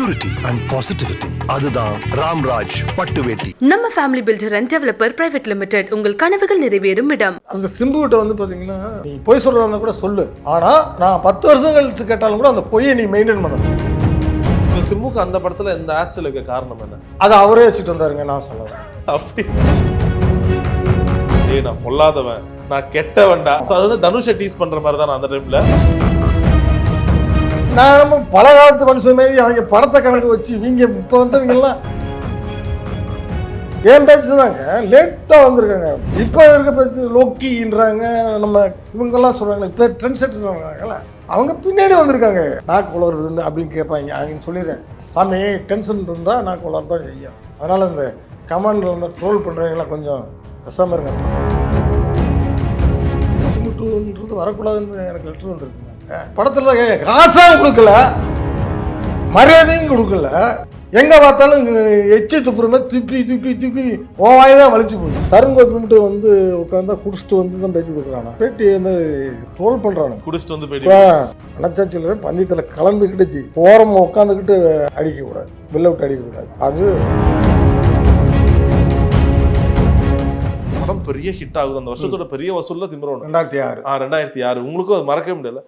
Purity and positivity. அதுதான் ராம்ராஜ் பட்டு வேட்டி. நம்ம family filter and developer private limited. உங்கள் கனவுகள் நிறைவேறும் இடம். அந்த சிம்புகிட்ட வந்து பாத்தீங்கன்னா, நீ பொய் சொல்றதா கூட சொல்லு, ஆனா நான் 10 வருஷம் கழிச்சு கேட்டாலும் கூட அந்த பொய்யை நீ மெயின்டைன் பண்ணணும். சிம்புக்கு அந்த படத்துல இந்த ஆஸ்டலுக்கு காரணம் என்ன? அதை அவரே வச்சுட்டு வந்தாருங்க, நான் சொல்லுவேன். அப்படி நான் பொல்லாதவன், நான் கெட்டவன்டா. ஸோ அது வந்து தனுஷை டீஸ் பண்ற மாதிரி தான் அந்த டைம்ல. நான் நம்ம பல காலத்து மனுஷன் மாரி அவங்க படத்தை கணக்கு வச்சு இவங்க இப்போ வந்தவங்கெல்லாம் ஏன் பேச்சு தாங்க லேட்டாக வந்திருக்காங்க. இப்போ இருக்க பேச்சு லோக்கின்றாங்க, நம்ம இவங்கெல்லாம் சொல்கிறாங்க இப்போ ட்ரெண்ட் செட்டுறாங்கல்ல, அவங்க பின்னாடி வந்திருக்காங்க. நாக்கு உளருதுன்னு அப்படின்னு கேட்பாங்க. அவங்க சொல்லிடுறேன், சாமி டென்ஷன் இருந்தால் நாக்கு உளர தான் செய்யும். அதனால் இந்த கமெண்டில் வந்து ட்ரோல் பண்ணுறவங்களாம் கொஞ்சம் கஷ்டமாக இருங்க. டூன்றது வரக்கூடாதுன்னு எனக்கு லெட்டர் வந்துருக்குங்க. படத்தில் காசாக கொடுக்கல, மரியாதையும் கொடுக்கல, எங்கே பார்த்தாலும் எச்சி துப்புறமே துப்பி துப்பி துப்பி ஓவாய் தான் வலிச்சு போகுது. தருண் கோப்பி வந்து உட்காந்தா குடிச்சிட்டு வந்து தான் பேட்டி கொடுக்குறானா, பேட்டி வந்து ட்ரோல் பண்ணுறானு. குடிச்சிட்டு வந்து பேட்டி மனச்சாட்சியில் பந்தயத்தில் கலந்துக்கிட்டுச்சு, ஓரமாக உட்காந்துக்கிட்டு அடிக்கக்கூடாது, வெளில விட்டு அடிக்கக்கூடாது. அது படம் பெரிய ஹிட் ஆகுது. அந்த வருஷத்தோட பெரிய வசூல்ல திமிரோன் 2006. 2006 உங்களுக்கும் அது மறக்கவே முடியல.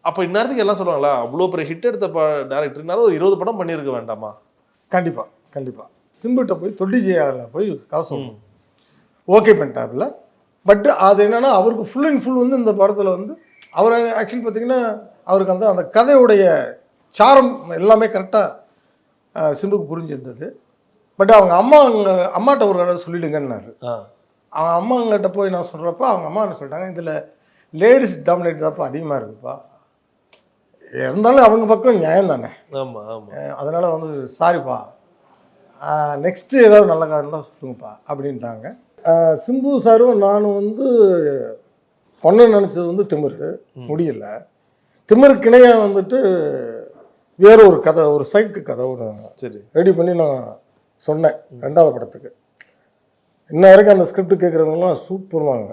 அப்ப இந்நேரத்துக்கு எல்லாம் சொல்லுவாங்களா, அவ்வளோ பெரிய ஹிட் எடுத்த டேரக்டர் ஒரு 20 படம் பண்ணியிருக்க வேண்டாமா? கண்டிப்பா கண்டிப்பா. சிம்புகிட்ட போய் தொட்டி ஜெயாவில் போய் காசு ஓகே பண்ணிட்டாப்புல. பட் அது என்னன்னா, அவருக்கு ஃபுல் அண்ட் ஃபுல் வந்து இந்த படத்தில் வந்து அவர் ஆக்சுவலி பார்த்தீங்கன்னா அவருக்கு அந்த கதையுடைய சாரம் எல்லாமே கரெக்டாக சிம்புக்கு புரிஞ்சிருந்தது. பட் அவங்க அம்மாட்ட ஒரு கடை சொல்லிடுங்கன்னாரு. அவங்க அம்மாங்கிட்ட போய் நான் சொல்கிறப்ப அவங்க அம்மா என்ன சொல்லிட்டாங்க, இதில் லேடிஸ் டாமினேட் தான்ப்பா அதிகமாக இருக்குப்பா, இருந்தாலும் அவங்க பக்கம் நியாயம் தானே. அதனால் வந்து சாரிப்பா, நெக்ஸ்ட்டு ஏதாவது நல்ல காரணம் தான் சொல்லுங்கப்பா அப்படின்ட்டாங்க. சிம்பு சாரும் நானும் வந்து பொண்ணு நினச்சது வந்து திமிரு முடியல. திமிருக்கு இணையாக வந்துட்டு வேற ஒரு கதை, ஒரு சைக்கு கதை ஒரு சரி ரெடி பண்ணி நான் சொன்னேன் 2வது படத்துக்கு. இன்ன வரைக்கும் அந்த ஸ்கிரிப்ட் கேட்குறவங்கலாம் சூப்பருவாங்க,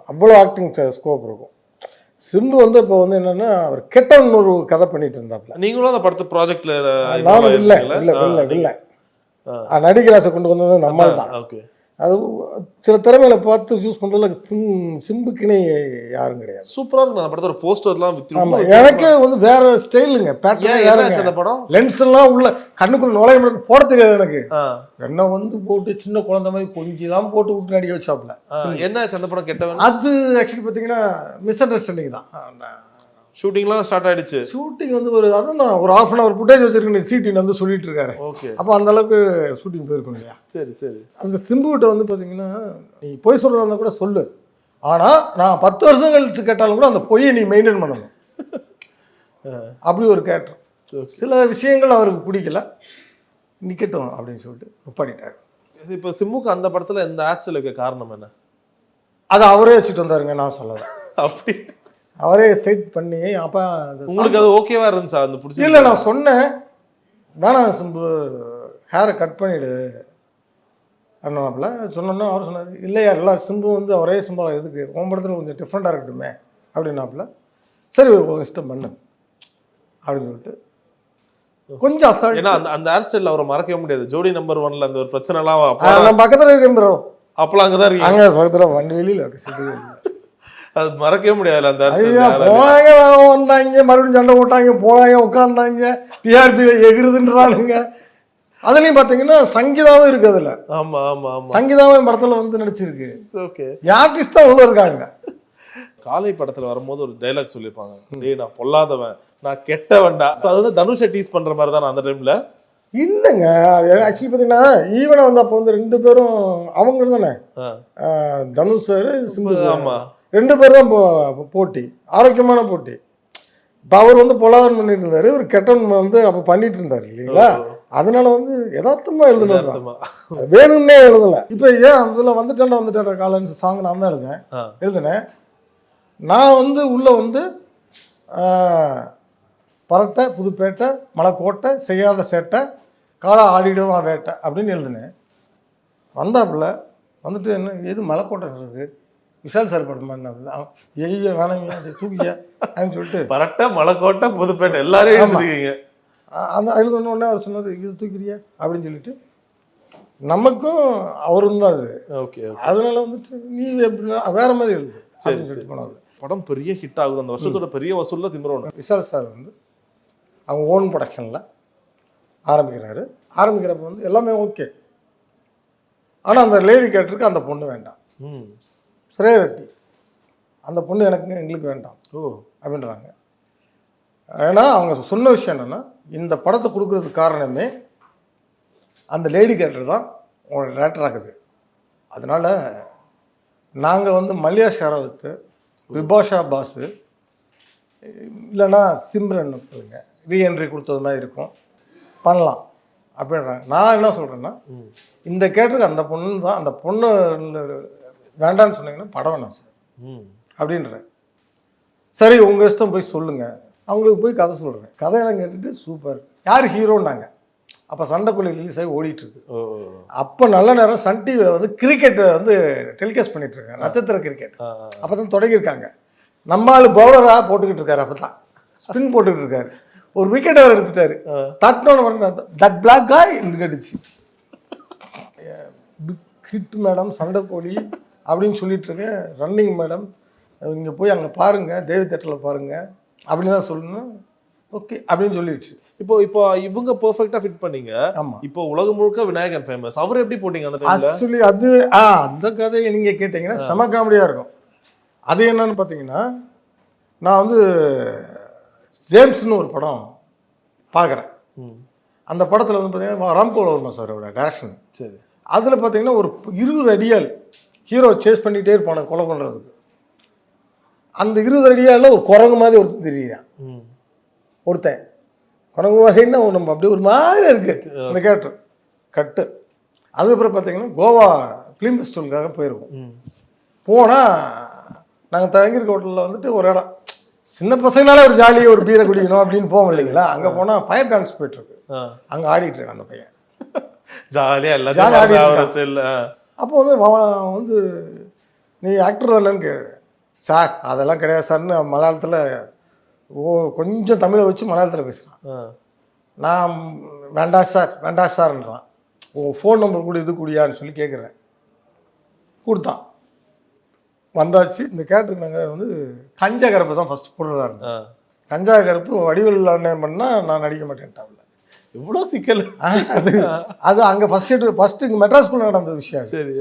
அவ்வளோ ஆக்டிங் ஸ்கோப் இருக்கும். சிம்பு வந்து இப்போ வந்து என்னன்னா, அவர் கெட்டவன் ஒரு கதை பண்ணிட்டு இருந்தாப்ல. நீங்களும் அந்த படத்து ப்ராஜெக்ட்ல நானும் இல்லை நடிகராசை கொண்டு வந்தது நம்ம தான். அது சில திறமையில பார்த்து சூஸ் பண்றதுல சிம்புக்குனே யாரும் கிடையாது. சூப்பரா இருக்கும் அந்த படத்தோட போஸ்டர்லாம். எனக்கே வந்து வேற ஸ்டைலுங்க, பேட்டர்ன். அந்த படம் லென்ஸ் எல்லாம் உள்ள கண்ணுக்குள்ள நுழைய போட தெரியாது எனக்கு. என்ன வந்து போட்டு சின்ன குழந்தை மாதிரி கொஞ்சம் போட்டு விட்டு நடிக்க வச்சாப்ல. என்ன அந்த படம் கெட்டவன்? அது ஆக்சுவலி பாத்தீங்கன்னா மிஸ் அண்டர்ஸ்டாண்டிங் தான். ஷூட்டிங்லாம் ஸ்டார்ட் ஆயிடுச்சு. ஷூட்டிங் வந்து ஒரு ஒரு ½ அன் அவர் ஃபுட்டேஜ் வச்சிருக்கேன், சீட்டின் வந்து சொல்லிட்டு இருக்காரு. ஓகே, அப்போ அந்த அளவுக்கு ஷூட்டிங் போயிருக்கும் இல்லையா. சரி சரி. அந்த சிம்புகிட்ட வந்து பார்த்தீங்கன்னா, நீ பொய் சொல்றதா கூட சொல்லு, ஆனால் நான் 10 வருஷம் கழிச்சு கேட்டாலும் கூட அந்த பொய்யை நீ மெயின்டைன் பண்ணணும். அப்படி ஒரு கேரக்டர். சில விஷயங்கள் அவருக்கு பிடிக்கல, நிக்கட்டும் அப்படின்னு சொல்லிட்டு ஒப்பாடிட்டாரு. இப்போ சிம்புக்கு அந்த படத்தில் இந்த ஆஸ்டலுக்கு காரணம் என்ன? அதை அவரே வச்சுட்டு வந்தாருங்க, நான் சொல்லலை. அப்படி அவரே ஸ்ட்ரைட் பண்ணி. அப்போ உங்களுக்கு அது ஓகேவா இருந்துச்சா? அந்த பிடிச்சி இல்லை, நான் சொன்னேன் வேணாம் சிம்பு ஹேரை கட் பண்ணிவிடு அண்ணாப்புல சொன்னோன்னா அவர் சொன்னார், இல்லையா எல்லாம் சிம்பு வந்து ஒரே சிம்பா எதுக்கு, உன் படத்தில் கொஞ்சம் டிஃப்ரெண்ட்டாக இருக்கட்டுமே அப்படின்னாப்புல. சரி இஷ்டம் பண்ணு அப்படின்னு சொல்லிட்டு கொஞ்சம் அசால்ட். ஏன்னா அந்த ஹேர் ஸ்டைலில் அவரை மறக்கவே முடியாது. ஜோடி நம்பர் 1ல அந்த ஒரு பிரச்சனைலாம் நான் பக்கத்தில் இருக்கேன் ப்ரோ, அப்போலாம் அங்கே தான் இருக்கு. அங்கே பக்கத்தில் வண்டி வெளியில் இருக்கு, அது மறக்கவே முடியாது. அந்த போனாங்க வந்தாங்க, மறுபடியும் சண்டை போட்டாங்க, போனாங்க உட்காந்தாங்க, டிஆர்பியில் எகிருதுன்றானுங்க. அதுலயும் பாத்தீங்கன்னா சங்கீதாவும் இருக்கு அதுல. ஆமா ஆமா ஆமா, சங்கீதாவும் படத்துல வந்து நடிச்சிருக்கு. ஓகே, ஆர்டிஸ்ட் தான் உள்ள இருக்காங்க. காலை படத்துல வரும்போது ஒரு டைலாக் சொல்லியிருப்பாங்க, டேய் நான் பொல்லாதவன், நான் கெட்டவன்டா. ஸோ அது வந்து தனுஷை டீஸ் பண்ற மாதிரி தான் அந்த டைம்ல. இல்லைங்க, ஆக்சுவலி பார்த்தீங்கன்னா ஈவனை வந்து அப்போ வந்து 2 பேரும் அவங்க தானே, தனுஷ் சார் சிம்பு. ஆமா, 2 பேர் தான் போட்டி, ஆரோக்கியமான போட்டி. இப்போ அவர் வந்து பொல்லாதவன் பண்ணிட்டு இருந்தாரு, இவர் கெட்டவன் வந்து அப்போ பண்ணிட்டு இருந்தாரு இல்லைங்களா. அதனால வந்து யதார்த்தமா எழுதுனது, வேணும்னே எழுதலை. இப்போ ஏன் அதில் வந்துட்டேன் காலன்னு சாங் நான் தான் எழுதினேன். நான் வந்து உள்ள வந்து பரட்டை புதுப்பேட்டை மலைக்கோட்டை செய்யாத சேட்டை காலா ஆடிடுவான் வேட்டை அப்படின்னு எழுதினேன். வந்தாப்புல வந்துட்டு என்ன எது மலைக்கோட்டை இருக்கு, விஷால் சார் படமா எய்ய வேணாங்க தூக்கிய அப்படின்னு சொல்லிட்டு பரட்டை மலைக்கோட்டை புதுப்பேட்டை எல்லாரும் எழுதிருக்கீங்க. அந்த எழுதணுன்னே அவர் சொன்னார் இது தூக்கிறியா அப்படின்னு சொல்லிட்டு நமக்கும் அவரும் தான் அது. ஓகே அதனால வந்துட்டு நீ எப்படின்னா வேற மாதிரி எழுது சரி அப்படின்னு சரி சொல்லிட்டு போனாரு. படம் பெரிய ஹிட் ஆகுது அந்த வருஷத்தோட பெரிய வசூல்ல திமிரோன். விஷால் சார் வந்து அவங்க ஓன் ப்ரொடக்ஷனில் ஆரம்பிக்கிறாரு. ஆரம்பிக்கிறப்ப வந்து எல்லாமே ஓகே. ஆனால் அந்த லேடி கேரக்டருக்கு அந்த பொண்ணு வேண்டாம். ஸ்ரேயா ரெட்டி அந்த பொண்ணு எங்களுக்கு வேண்டாம் அப்படின்றாங்க. ஏன்னா அவங்க சொன்ன விஷயம் என்னென்னா இந்த படத்தை கொடுக்கறதுக்கு காரணமே அந்த லேடி கேரக்டர் தான் உங்களோட டேரக்டர் ஆகுது. அதனால் நாங்கள் வந்து மல்லியா ஷெராவத், விபாஷா பாஸு இல்லைன்னா சிம்ரன் சொல்லுங்க ரீஎன்ட்ரி கொடுத்தது மாதிரி இருக்கும் பண்ணலாம் அப்படின்றாங்க. நான் என்ன சொல்கிறேன்னா இந்த கேரக்டருக்கு அந்த பொண்ணு தான், அந்த பொண்ணு வேண்டான்னு சொன்னீங்கன்னா படம் வேணாம் சார் அப்படின்றேன். சரி உங்கள் இஷ்டம் போய் சொல்லுங்கள். அவங்களுக்கு போய் கதை சொல்கிறேன். கதையெல்லாம் கேட்டுட்டு சூப்பர் யார் ஹீரோன்னாங்க. அப்போ சண்டைக்குள்ளே ரிலீஸ் ஆகி ஓடிட்டுருக்கு. அப்போ நல்ல நேரம் சன் டிவியில் வந்து கிரிக்கெட்டை வந்து டெலிகாஸ்ட் பண்ணிட்டு இருக்காங்க, நட்சத்திர கிரிக்கெட். அப்போ தான் தொடங்கியிருக்காங்க. நம்மால் பவுலராக போட்டுக்கிட்டு இருக்காரு. அப்போ தான் ஸ்பின் போட்டுக்கிட்டு இருக்காரு. ஒரு விக்கெட் அவர் எடுத்துட்டாரு. தட்டினோன்னு தட் பிளாக் காய் கேட்டுச்சு. பிக் ஹிட் மேடம் சண்டைக்கோழி அப்படின்னு சொல்லிட்டு இருக்கேன். ரன்னிங் மேடம் இங்கே போய் அங்கே பாருங்கள், தேவி தேட்டரில் பாருங்கள் அப்படின்னு தான் சொல்லணும். ஓகே அப்படின்னு சொல்லிடுச்சு. இப்போ இவங்க பெர்ஃபெக்ட்டா ஃபிட் பண்ணீங்க. ஆமா. இப்போ உலகம் முழுக்க விநாயகன் ஃபேமஸ். அவர் எப்படி போட்டீங்க அந்த டைம்ல? ஆக்சுவலி அது அந்த கதையை நீங்க கேட்டீங்கன்னா செம காமெடியா இருக்கும். அது என்னன்னு பார்த்தீங்கன்னா நான் வந்து ஜேம்ஸ்னு ஒரு படம் பார்க்குறேன். அந்த படத்தில் வந்து பார்த்தீங்கன்னா ராம்கோல் வர்மா சாரோட டைரக்ஷன். சரி. அதில் பார்த்தீங்கன்னா ஒரு 20 அடியால் ஹீரோ சேஸ் பண்ணிகிட்டே இருப்பான கொலை பண்ணுறதுக்கு. அந்த 20 அடியால் ஒரு குரங்கு மாதிரி ஒருத்தன் தெரியுறான். ஒருத்தன் குரங்கு மாதிரின்னா நம்ம அப்படியே ஒரு மாதிரி இருக்கு அந்த கேரக்டர் கட்டு. அதுக்கப்புறம் பார்த்தீங்கன்னா கோவா ஃபிலிம் ஃபெஸ்டிவலுக்காக போயிருக்கோம். போனால் நாங்கள் தங்கியிருக்க ஹோட்டலில் வந்துட்டு ஒரு இடம் சின்ன பசங்களால ஒரு ஜாலியாக ஒரு பீரை குடிக்கணும் அப்படின்னு போவோம் இல்லைங்களா. அங்கே போனால் ஃபயர் டான்ஸ் போயிட்டுருக்கு. அங்கே ஆடிட்டு இருக்கான் அந்த பையன் ஜாலியாக இல்லை. அப்போ வந்து வந்து நீ ஆக்டர் தானேன்னு கேடு. சார் அதெல்லாம் கிடையாது சார்னு மலையாளத்தில் கொஞ்சம் தமிழை வச்சு மலையாளத்தில் பேசுகிறான். நான் வேண்டாம் சார்ன்றான். உன் ஃபோன் நம்பர் கூட இது கூடியான்னு சொல்லி கேட்குறேன். கொடுத்தான். வந்தாச்சு. இந்த கேரக்டருக்கு நாங்கள் வந்து கஞ்சா கருப்பு தான் ஃபஸ்ட் போடுறதா இருந்தேன். கஞ்சா கருப்பு வடிவில் அண்ணன் பண்ணால் நான் நடிக்க மாட்டேன்ட்டாவில். எவ்வளோ சிக்கல் அது அங்கே ஃபஸ்ட்டு இங்கே மெட்ராஸ் ஸ்கூலில் நடந்த விஷயம். சரி.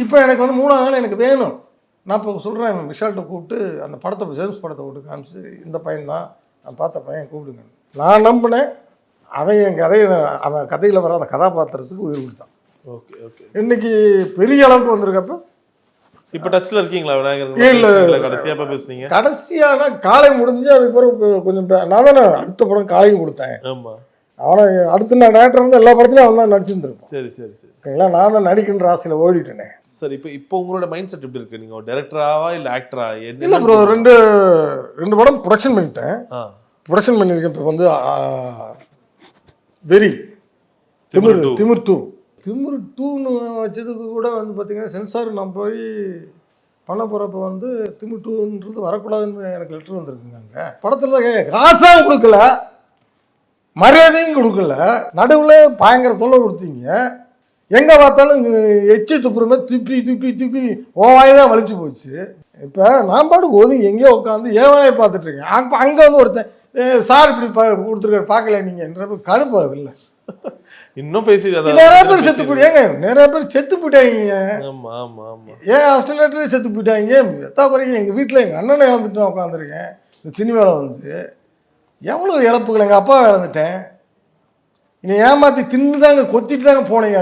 இப்போ எனக்கு வந்து 3வது நாள் எனக்கு வேணும். நான் இப்போ சொல்கிறேன் விஷால்கிட்ட கூப்பிட்டு அந்த படத்தை ஜேம்ஸ் படத்தை கூப்பிட்டு காமிச்சு இந்த பையன் தான் நான் பார்த்த பையன் கூப்பிடுங்க. நான் நம்பினேன். அவன் கதையில் வர அந்த கதாபாத்திரத்துக்கு உயிர் கொடுத்தான். Okay okay. இன்னைக்கு பெரிய அளவுக்கு வந்திருக்கப்ப இப்போ டச்சில் இருக்கீங்களா விநாயகர்? இல்லை கடைசியாக எப்போ பேசுனீங்க? கடைசியான காலை முடிஞ்சு அதுக்கு பிறகு கொஞ்சம் நான் தானே அடுத்த படம் காலையும் கொடுத்தேன். ஆமாம். அவனை அடுத்து நான் டேரக்டர் வந்து எல்லா படத்துலையும் அவன் தான் நடிச்சிருந்துருப்பான். சரி சரி சரி. ஓகேங்களா. நான் தான் நடிக்கின்ற ஆசையில் ஓடிட்டேனே. சார் இப்போ உங்களோட மைண்ட் செட் எப்படி இருக்கு? நீங்கள் டைரக்டராவா இல்லை ஆக்டரா? இல்லை ப்ரோ, ரெண்டு படம் ப்ரொடக்ஷன் பண்ணிட்டேன். ப்ரொடக்ஷன் பண்ணியிருக்கேன். இப்போ வந்து வெரி திமிர் 2ன்னு வச்சதுக்கு கூட வந்து பார்த்தீங்கன்னா சென்சார் நான் போய் பண்ண போகிறப்ப வந்து திமிர் 2ன்றது வரக்கூடாதுன்னு எனக்கு லெட்டர் வந்திருக்குங்க. அங்கே படத்தில் தான் காசாக கொடுக்கல, மரியாதையும் கொடுக்கல, நடுவில் பயங்கர தொல்லை கொடுத்தீங்க. எங்கே பார்த்தாலும் எச்சி துப்புறமே துப்பி ஓவாய் தான் வலிச்சு போச்சு. இப்போ நான் பாட்டுக்கு ஒதுங்கி எங்கேயோ உட்காந்து ஏவாயே பார்த்துட்டு இருக்கேன். அங்கே வந்து ஒருத்தன் சார் இப்படி கொடுத்துருக்காரு பார்க்கல நீங்கன்றப்ப கடுப்பு அது இல்லை. இன்னும் பேசிடுறாங்க. நிறைய பேர் செத்து போயிட்டாங்க. நிறைய பேர் செத்து போயிட்டாங்க. ஆமா ஆமா ஆமா. ஏன் ஹாஸ்டல்லே செத்து போயிட்டாங்க. எத்தா குறைக்கும் எங்கள் வீட்டில் எங்கள் அண்ணனை இழந்துட்டு நான் உட்காந்துருக்கேன். இந்த சினிமாவில் வந்து எவ்வளோ இழப்புகள். எங்கள் அப்பாவை இழந்துட்டேன். இனி ஏமாற்றி தின்னு தாங்க கொத்திட்டு தாங்க போனீங்க.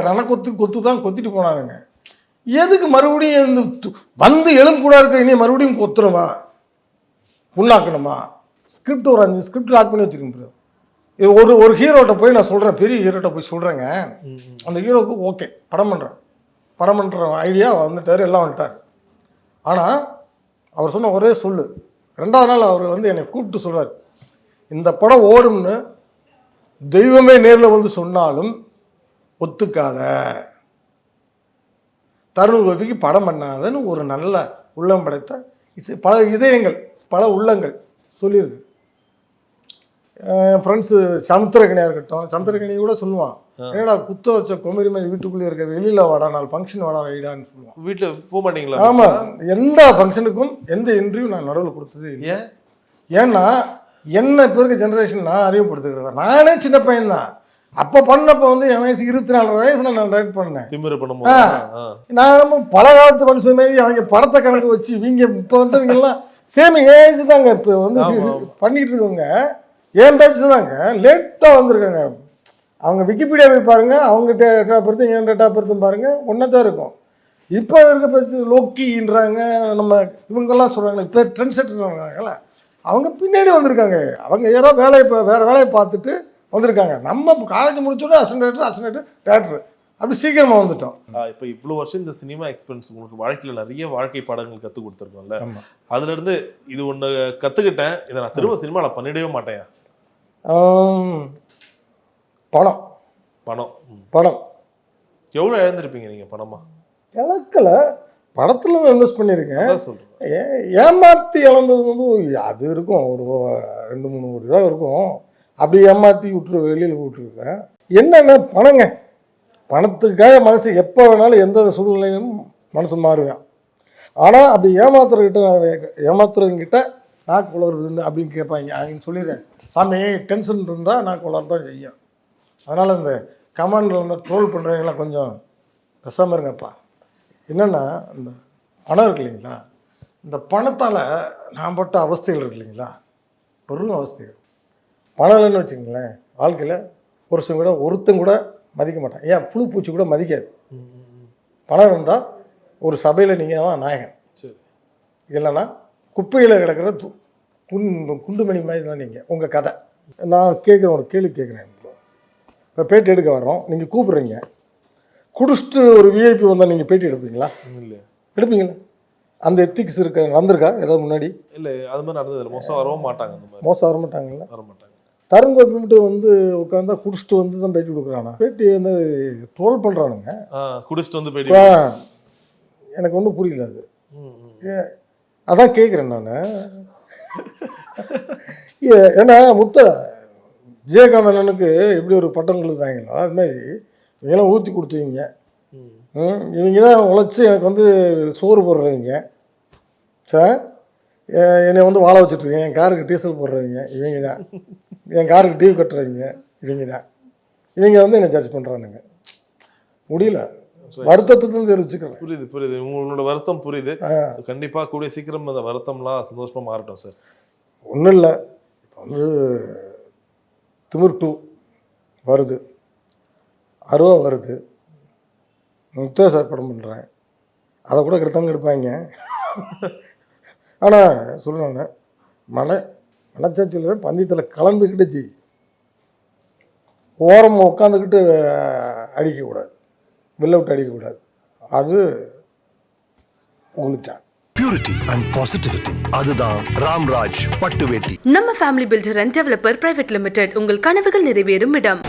கொத்து தான் கொத்திட்டு போனாங்க. எதுக்கு மறுபடியும் வந்து எலும்பு கூட இருக்க இனி மறுபடியும் கொத்துணுமா புண்ணாக்கணுமா? ஸ்கிரிப்ட் ஒரு 5 ஸ்கிரிப்ட் லாக் பண்ணி வச்சுக்கணும். இது ஒரு ஹீரோட்ட போய் நான் சொல்கிறேன், பெரிய ஹீரோட்ட போய் சொல்கிறேங்க. அந்த ஹீரோவுக்கு ஓகே படம் பண்ணுற ஐடியா வந்துட்டார், எல்லாம் வந்துட்டார். ஆனால் அவர் சொன்ன ஒரே சொல்லு, 2வது நாள் அவர் வந்து என்னை கூப்பிட்டு சொல்கிறார், இந்த படம் ஓடும்னு தெய்வமே நேரில் வந்து சொன்னாலும் ஒத்துக்காத, தருண் கோபிக்கு படம் பண்ணாதன்னு ஒரு நல்ல உள்ளம் படைத்த பல இதயங்கள் பல உள்ளங்கள் சொல்லியிருக்கு. என் ஃப்ரெண்ட்ஸு சமுத்திரக்கனியாக இருக்கட்டும், சமுத்திரக்கனி கூட சொல்லுவான், என்னடா குத்த வச்ச குமரி மாதிரி வீட்டுக்குள்ளே இருக்க, வெளியில் வாடா, நாலு ஃபங்க்ஷன் வாடா வைடான்னு சொல்லுவான். வீட்டில் போக மாட்டீங்களா? ஆமாம், எந்த ஃபங்க்ஷனுக்கும் எந்த இன்டர்வியூ நான் நடுவில் கொடுத்தது இல்லை. ஏன்னா என்ன இப்போ இருக்க ஜென்ரேஷன் நான் அறிமுகப்படுத்துக்கிறேன். நானே சின்ன பையன்தான். அப்போ பண்ணப்போ வந்து என் வயசு 24 வயசுல நான் ரைட் பண்ணேன். திமிரு பண்ணும்போது நான் பல காலத்து மனுஷன் மாதிரி அவங்க படத்தை கணக்கு வச்சு இவங்க இப்போ வந்து இவங்கெல்லாம் சேம் ஏஜ் தாங்க இப்போ வந்து பண்ணிட்டு இருக்கவங்க. ஏன் பேச்சு தாங்க லேட்டாக வந்திருக்காங்க. அவங்க விக்கிபீடியா போய் பாருங்க, அவங்க டேட் ஆஃப் பர்த் என் டேட் ஆஃப் பர்த்தும் பாருங்க, ஒன்றா தான் இருக்கும். இப்போ இருக்க பேச்சு லோக்கின்றாங்க, நம்ம இவங்கெல்லாம் சொல்கிறாங்க இப்போ ட்ரெண்ட் செட்டர்ங்கிறாங்களா, அவங்க பின்னாடி வந்திருக்காங்க. அவங்க ஏதோ வேலையை வேறு வேலையை பார்த்துட்டு வந்திருக்காங்க. நம்ம காலேஜ் முடிச்சோட அசன்டேட்டர் டேரக்டர் அப்படி சீக்கிரமாக வந்துட்டோம். இப்போ இவ்வளோ வருஷம் இந்த சினிமா எக்ஸ்பீரியன்ஸ் உங்களுக்கு வாழ்க்கையில் நிறைய வாழ்க்கை பாடங்கள் கற்றுக் கொடுத்துருக்கோம்ல. அதுலேருந்து இது ஒன்று கற்றுக்கிட்டேன், இதை நான் திரும்ப சினிமாவில் பண்ணிடவே மாட்டேன். பணம் பணம் பணம் எவ்வளோ இழந்திருப்பீங்க நீங்கள்? பணமா இழக்கலை, படத்தில் தான் இன்வெஸ்ட் பண்ணியிருக்கேன். சொல்கிறேன், ஏமாற்றி இழந்தது வந்து அது இருக்கும், ஒரு 2-3 கோடி ரூபா இருக்கும். அப்படி ஏமாற்றி வெளியில் விட்டுருக்கேன். என்னென்ன பணங்க, பணத்துக்காக மனசு எப்போ வேணாலும் எந்த சூழ்நிலையும் மனசு மாறுவேன். ஆனால் அப்படி ஏமாத்துறவங்கிட்ட நாக்கு குளருதுன்னு அப்படின்னு கேட்பாங்க. அவங்க சொல்லிடுறேன், சாமி டென்ஷன் இருந்தால் நாக்கு குளர தான் செய்யும். அதனால் இந்த கமெண்டில் வந்து ட்ரோல் பண்ணுறவங்களாம் கொஞ்சம் பெசாமல் இருங்கப்பா. என்னென்னா இந்த பணம் இருக்கு இல்லைங்களா, இந்த பணத்தால் நான் பட்ட அவஸ்தைகள் இருக்கு இல்லைங்களா, பெரும் அவஸ்தைகள். பணம் இல்லைன்னு வச்சுங்களேன், வாழ்க்கையில் ஒருத்தன் கூட மதிக்க மாட்டான். ஏன் புழு பூச்சி கூட மதிக்காது. பணம் இருந்தால் ஒரு சபையில் நீங்கள் தான் நாயகன். சரி, இல்லைன்னா குப்பையில் கிடக்கிற குண்டுமணி மாதிரி தான் நீங்கள். உங்கள் கதை நான் கேட்குறேன், ஒரு கேள்வி கேட்குறேன். இப்போ பேட்டி எடுக்க வர்றோம், நீங்கள் கூப்பிட்றீங்க, குடிச்சிட்டு ஒரு விஐபி வந்தால் நீங்கள் பேட்டி எடுப்பீங்களா? இல்லை, எடுப்பீங்களா? அந்த எத்திக்ஸ் நடந்திருக்கா ஏதாவது முன்னாடி? இல்லை, அது மாதிரி நடந்தது. மோசம் வரவும் மாட்டாங்க. அந்த மாதிரி மோசம் வர மாட்டாங்களா? வர மாட்டாங்க. தருண் கோபிட்டு வந்து உட்காந்தா குடிச்சிட்டு வந்து தான் பேட்டி கொடுக்குறானா, பேட்டி வந்து ட்ரோல் பண்ணுறானுங்க. குடிச்சிட்டு வந்து பேட்டி எனக்கு ஒன்றும் புரியல அது. அதான் கேட்குறேன் நான். ஏன்னா விஜயகாந்த் அண்ணனுக்கு எப்படி ஒரு பட்டம் கொடுத்தாங்களோ அது மாதிரி இவங்கெல்லாம் ஊற்றி கொடுத்துவீங்க. இவங்க தான் உழைச்சி எனக்கு வந்து சோறு போடுறவங்க சார். என்னை வந்து வாழ வச்சுட்ருக்கேன், என் காருக்கு டீசல் போடுறவங்க இவங்க தான், என் காருக்கு டியூ கட்டுறவங்க இவங்க தான். இவங்க வந்து என்னை ஜட்ஜ் பண்ணுறானுங்க. முடியல, வருத்தத்தை தான் தெரிவிச்சுக்கிறேன். புரியுது, உங்களோட வருத்தம் புரியுது. கண்டிப்பாக கூடிய சீக்கிரம் அந்த வருத்தம்லாம் சந்தோஷமாக மாறட்டும் சார். ஒன்றும் இல்லை, இப்போ வந்து திமிர் 2 வருது, அருவா வருது, முத்தா சார் படம் பண்ணுறேன், அதை கூட கெடுத்தவங்க எடுப்பாங்க. ஆனால் சொல்கிறேன், மனச்சாட்சியில் பந்தயத்தில் கலந்துக்கிட்டு ஓரமாக உட்காந்துக்கிட்டு அடிக்கக்கூடாது, வெளில விட்டு அடிக்கக்கூடாது. அது உங்களுக்கு பியூரிட்டி அண்ட் பாசிட்டிவிட்டி, அதுதான் ராம்ராஜ் பட்டு வேட்டி. நம்ம family filter and developer private limited, உங்கள் கனவுகள் நிறைவேறும் இடம்.